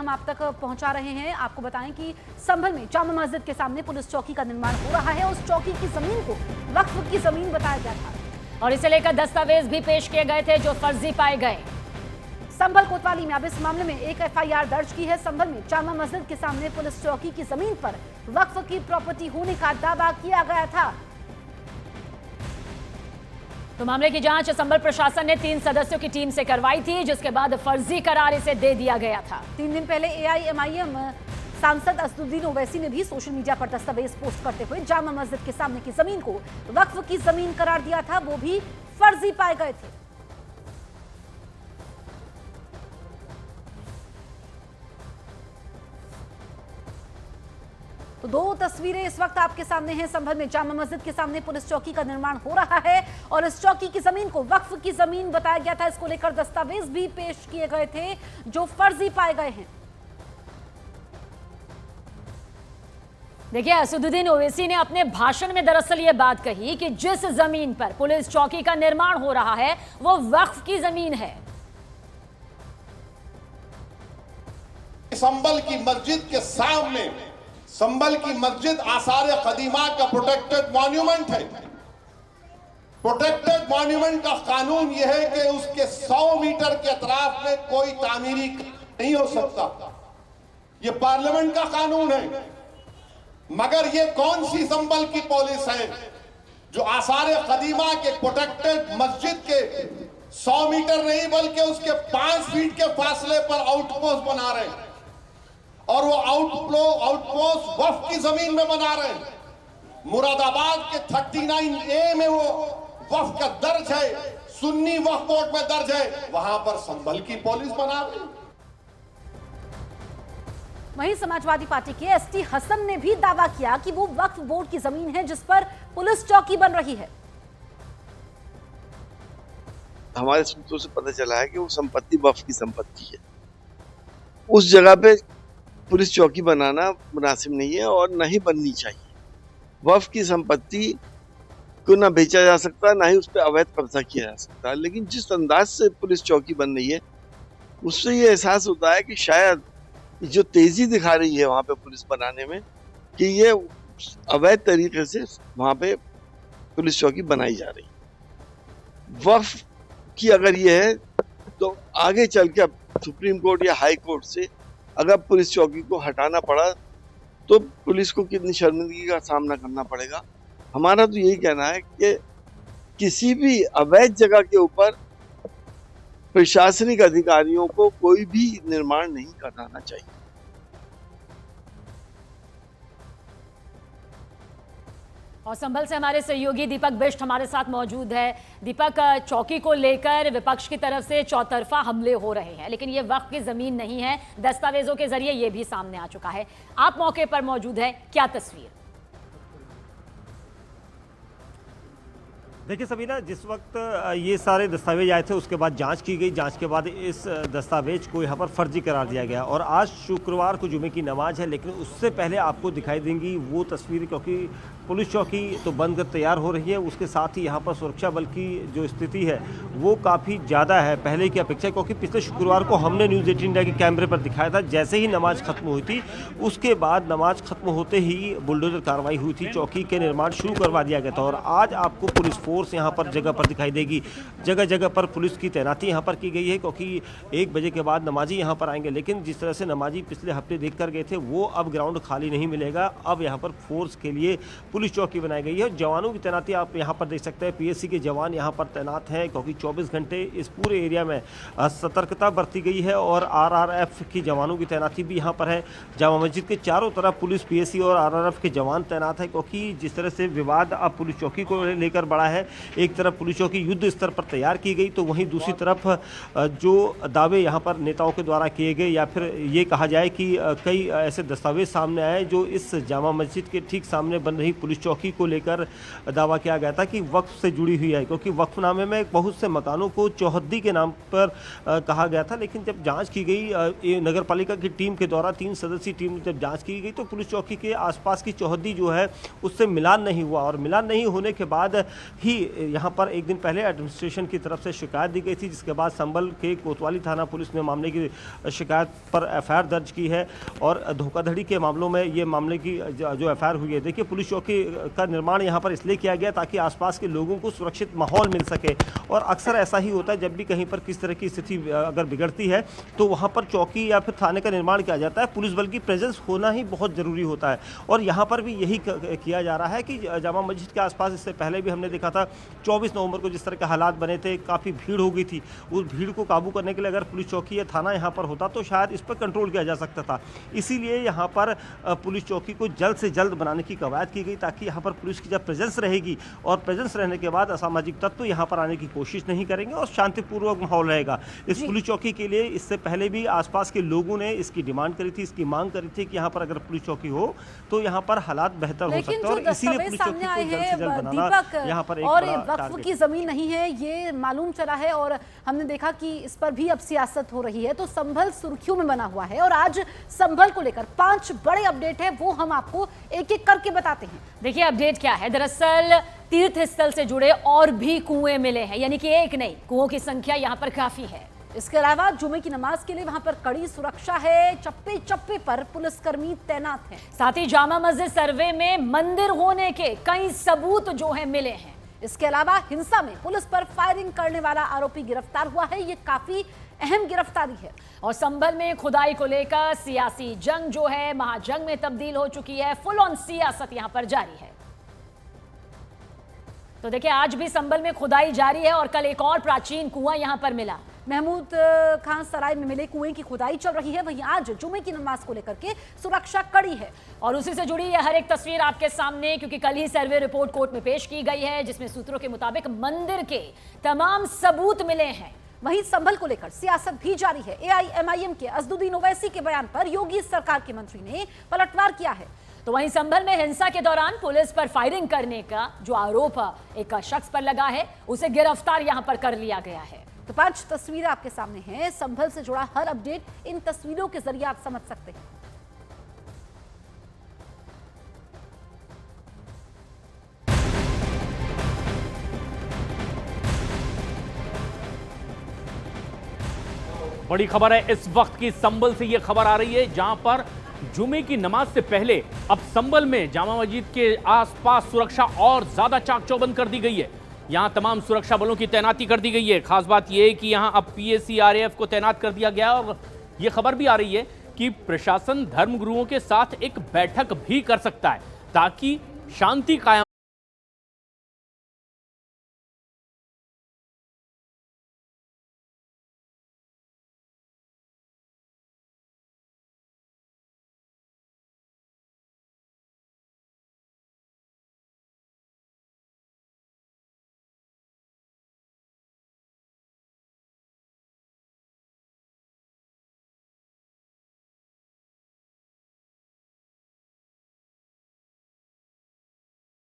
हम आप तक पहुंचा रहे हैं। आपको बताएं कि संभल में जामा मस्जिद के सामने पुलिस चौकी का निर्माण हो रहा है। उस चौकी की जमीन को वक्फ की जमीन बताया गया था और इसे लेकर दस्तावेज भी पेश किए गए थे जो फर्जी पाए गए। संभल कोतवाली में अब इस मामले में एक एफआईआर दर्ज की है। संभल में जामा मस्जिद के सामने पुलिस चौकी की जमीन पर वक्फ की प्रॉपर्टी होने का दावा किया गया था। तो मामले की जांच संभल प्रशासन ने 3 सदस्यों की टीम से करवाई थी, जिसके बाद फर्जी करार इसे दे दिया गया था। 3 दिन पहले एआईएमआईएम सांसद असदुद्दीन ओवैसी ने भी सोशल मीडिया पर दस्तावेज पोस्ट करते हुए जामा मस्जिद के सामने की जमीन को वक्फ की जमीन करार दिया था। वो भी फर्जी पाए गए थे। तो 2 तस्वीरें इस वक्त आपके सामने हैं। संभल में जामा मस्जिद के सामने पुलिस चौकी का निर्माण हो रहा है और इस चौकी की जमीन को वक्फ की जमीन बताया गया था। इसको लेकर दस्तावेज भी पेश किए गए थे जो फर्जी पाए गए हैं। देखिए, असदुद्दीन ओवैसी ने अपने भाषण में दरअसल ये बात कही कि जिस जमीन पर पुलिस चौकी का निर्माण हो रहा है वो वक्फ की जमीन है। संभल की मस्जिद के सामने, संभल की मस्जिद आसार कदीमा का प्रोटेक्टेड मॉन्यूमेंट है। प्रोटेक्टेड मॉन्यूमेंट का कानून यह है कि उसके 100 मीटर के अतराफ में कोई तामीरी नहीं हो सकता। यह पार्लियामेंट का कानून है। मगर ये कौन सी संभल की पुलिस है जो आसार कदीमा के प्रोटेक्टेड मस्जिद के 100 मीटर नहीं बल्कि उसके 5 फीट के फासले पर आउटपोस्ट बना रहे हैं और वो आउटपोस्ट वक्फ की जमीन में बना रहे हैं। मुरादाबाद के 39A में वो वक्फ का दर्ज है, सुन्नी वक्फ बोर्ड में दर्ज है, वहां पर संभल की पुलिस बना रही। वहीं समाजवादी पार्टी के एसटी हसन ने भी दावा किया कि वो वक्फ बोर्ड की जमीन है जिस पर पुलिस चौकी बन रही है। हमारे सूत्रों से पता चला है कि वो संपत्ति वक्फ की संपत्ति है। उस जगह पे पुलिस चौकी बनाना मुनासिब नहीं है और न ही बननी चाहिए। वक्फ की संपत्ति को ना बेचा जा सकता, ना ही उस पर अवैध कब्जा किया जा सकता। लेकिन जिस अंदाज से पुलिस चौकी बन रही है उससे ये एहसास होता है कि शायद जो तेजी दिखा रही है वहां पे पुलिस बनाने में कि ये अवैध तरीके से वहां पे पुलिस चौकी बनाई जा रही है। वक्फ की अगर ये है तो आगे चल के सुप्रीम कोर्ट या हाई कोर्ट से अगर पुलिस चौकी को हटाना पड़ा तो पुलिस को कितनी शर्मिंदगी का सामना करना पड़ेगा। हमारा तो यही कहना है कि किसी भी अवैध जगह के ऊपर प्रशासनिक अधिकारियों को कोई भी निर्माण नहीं कराना चाहिए। और संभल से हमारे सहयोगी दीपक बिष्ट हमारे साथ मौजूद है। दीपक, चौकी को लेकर विपक्ष की तरफ से चौतरफा हमले हो रहे हैं, लेकिन ये वक्फ की जमीन नहीं है। दस्तावेजों के जरिए ये भी सामने आ चुका है। आप मौके पर मौजूद हैं, क्या तस्वीर? देखिए सबीना, जिस वक्त ये सारे दस्तावेज आए थे उसके बाद जांच की गई। जांच के बाद इस दस्तावेज को यहाँ पर फर्जी करार दिया गया और आज शुक्रवार को जुमे की नमाज है, लेकिन उससे पहले आपको दिखाई देंगी वो तस्वीर, क्योंकि पुलिस चौकी तो बनकर तैयार हो रही है, उसके साथ ही यहाँ पर सुरक्षा बल की जो स्थिति है वो काफ़ी ज़्यादा है पहले की अपेक्षा। क्योंकि पिछले शुक्रवार को हमने न्यूज़ 18 इंडिया के कैमरे पर दिखाया था, जैसे ही नमाज खत्म हुई थी उसके बाद नमाज खत्म होते ही बुलडोजर कार्रवाई हुई थी, चौकी के निर्माण शुरू करवा दिया गया था। और आज आपको पुलिस फोर्स यहाँ पर जगह पर दिखाई देगी। जगह जगह पर पुलिस की तैनाती यहाँ पर की गई है, क्योंकि 1 बजे के बाद नमाजी यहाँ पर आएंगे। लेकिन जिस तरह से नमाजी पिछले हफ्ते देख कर गए थे वो अब ग्राउंड खाली नहीं मिलेगा। अब यहाँ पर फोर्स के लिए पुलिस चौकी बनाई गई है। जवानों की तैनाती आप यहाँ पर देख सकते हैं। पीएससी के जवान यहाँ पर तैनात हैं, क्योंकि 24 घंटे इस पूरे एरिया में सतर्कता बरती गई है और आरआरएफ की जवानों की तैनाती भी यहाँ पर है। जामा मस्जिद के चारों तरफ पुलिस, पीएससी और आरआरएफ के जवान तैनात है, क्योंकि जिस तरह से विवाद अब पुलिस चौकी को लेकर बढ़ा है। एक तरफ पुलिस चौकी युद्ध स्तर पर तैयार की गई, तो वहीं दूसरी तरफ जो दावे यहाँ पर नेताओं के द्वारा किए गए, या फिर ये कहा जाए कि कई ऐसे दस्तावेज सामने आए जो इस जामा मस्जिद के ठीक सामने बन रही पुलिस चौकी को लेकर दावा किया गया था कि वक्फ से जुड़ी हुई है, क्योंकि वक्फनामे में बहुत से मकानों को चौहद्दी के नाम पर कहा गया था। लेकिन जब जांच की गई नगर पालिका की टीम के द्वारा, 3 सदस्यीय टीम जब जांच की गई, तो पुलिस चौकी के आसपास की चौहद्दी जो है उससे मिलान नहीं हुआ, और मिलान नहीं होने के बाद ही यहाँ पर एक दिन पहले एडमिनिस्ट्रेशन की तरफ से शिकायत दी गई थी, जिसके बाद संभल के कोतवाली थाना पुलिस ने मामले की शिकायत पर एफआईआर दर्ज की है। और धोखाधड़ी के मामलों में ये मामले की जो एफआईआर हुई है, देखिए पुलिस चौकी का निर्माण यहाँ पर इसलिए किया गया ताकि आसपास के लोगों को सुरक्षित माहौल मिल सके। और अक्सर ऐसा ही होता है, जब भी कहीं पर किस तरह की स्थिति अगर बिगड़ती है तो वहाँ पर चौकी या फिर थाने का निर्माण किया जाता है। पुलिस बल की प्रेजेंस होना ही बहुत ज़रूरी होता है, और यहाँ पर भी यही किया जा रहा है कि जामा मस्जिद के आसपास इससे पहले भी हमने देखा था 24 नवंबर को जिस तरह के हालात बने थे, काफ़ी भीड़ हो गई थी। उस भीड़ को काबू करने के लिए अगर पुलिस चौकी या थाना यहाँ पर होता तो शायद इस पर कंट्रोल किया जा सकता था। इसीलिए यहाँ पर पुलिस चौकी को जल्द से जल्द बनाने की कवायद की गई, ताकि यहाँ पर पुलिस की जब प्रेजेंस रहेगी और प्रेजेंस रहने के बाद असामाजिक तत्व यहाँ पर आने की कोशिश नहीं करेंगे और शांतिपूर्वक माहौल रहेगा। इस पुलिस चौकी के लिए इससे पहले भी आसपास के लोगों ने इसकी डिमांड करी थी, इसकी मांग करी थी कि यहाँ पर अगर पुलिस चौकी हो तो यहाँ पर हालात बेहतर हो सकते हैं, और इसीलिए पुलिस चौकी को जल्द से जल्द बनाना यहाँ पर एक और बड़ा वक्फ टारगेट की जमीन नहीं है ये मालूम चला है, और हमने देखा कि इस पर भी अब सियासत हो रही है। तो संभल सुर्खियों में बना हुआ है, और आज संभल को लेकर 5 बड़े अपडेट है, वो हम आपको एक एक करके बताते हैं। देखिए अपडेट क्या है। दरअसल तीर्थ स्थल से जुड़े और भी कुएं मिले हैं, यानी कि एक नहीं, कुओं की संख्या यहाँ पर काफी है। इसके अलावा जुमे की नमाज के लिए वहां पर कड़ी सुरक्षा है, चप्पे चप्पे पर पुलिसकर्मी तैनात हैं। साथ ही जामा मस्जिद सर्वे में मंदिर होने के कई सबूत जो है मिले हैं। इसके अलावा हिंसा में पुलिस पर फायरिंग करने वाला आरोपी गिरफ्तार हुआ है, ये काफी अहम गिरफ्तारी है। और संभल में खुदाई को लेकर सियासी जंग जो है महाजंग में तब्दील हो चुकी है। फुल ऑन सियासत यहां पर जारी है। तो देखिए आज भी संभल में खुदाई जारी है, और कल एक और प्राचीन कुआं यहां पर मिला। महमूद खान सराय में मिले कुएं की खुदाई चल रही है, वहीं आज जुमे की नमाज को लेकर के सुरक्षा कड़ी है। और उसी से जुड़ी है हर एक तस्वीर आपके सामने, क्योंकि कल ही सर्वे रिपोर्ट कोर्ट में पेश की गई है, जिसमें सूत्रों के मुताबिक मंदिर के तमाम सबूत मिले हैं। वहीं संभल को लेकर सियासत भी जारी है। एआईएमआईएम के असदुद्दीन ओवैसी के बयान पर योगी सरकार के मंत्री ने पलटवार किया है। तो वहीं संभल में हिंसा के दौरान पुलिस पर फायरिंग करने का जो आरोप एक शख्स पर लगा है, उसे गिरफ्तार यहां पर कर लिया गया है। तो 5 तस्वीरें आपके सामने हैं। संभल से जुड़ा हर अपडेट इन तस्वीरों के जरिए आप समझ सकते हैं। बड़ी खबर है इस वक्त की संभल से। यह खबर आ रही है जहां पर जुमे की नमाज से पहले अब संभल में जामा मस्जिद के आसपास सुरक्षा और ज्यादा चाक चौबंद कर दी गई है। यहां तमाम सुरक्षा बलों की तैनाती कर दी गई है। खास बात यह है कि यहां अब पीएसी आरएएफ को तैनात कर दिया गया, और यह खबर भी आ रही है कि प्रशासन धर्मगुरुओं के साथ एक बैठक भी कर सकता है ताकि शांति कायम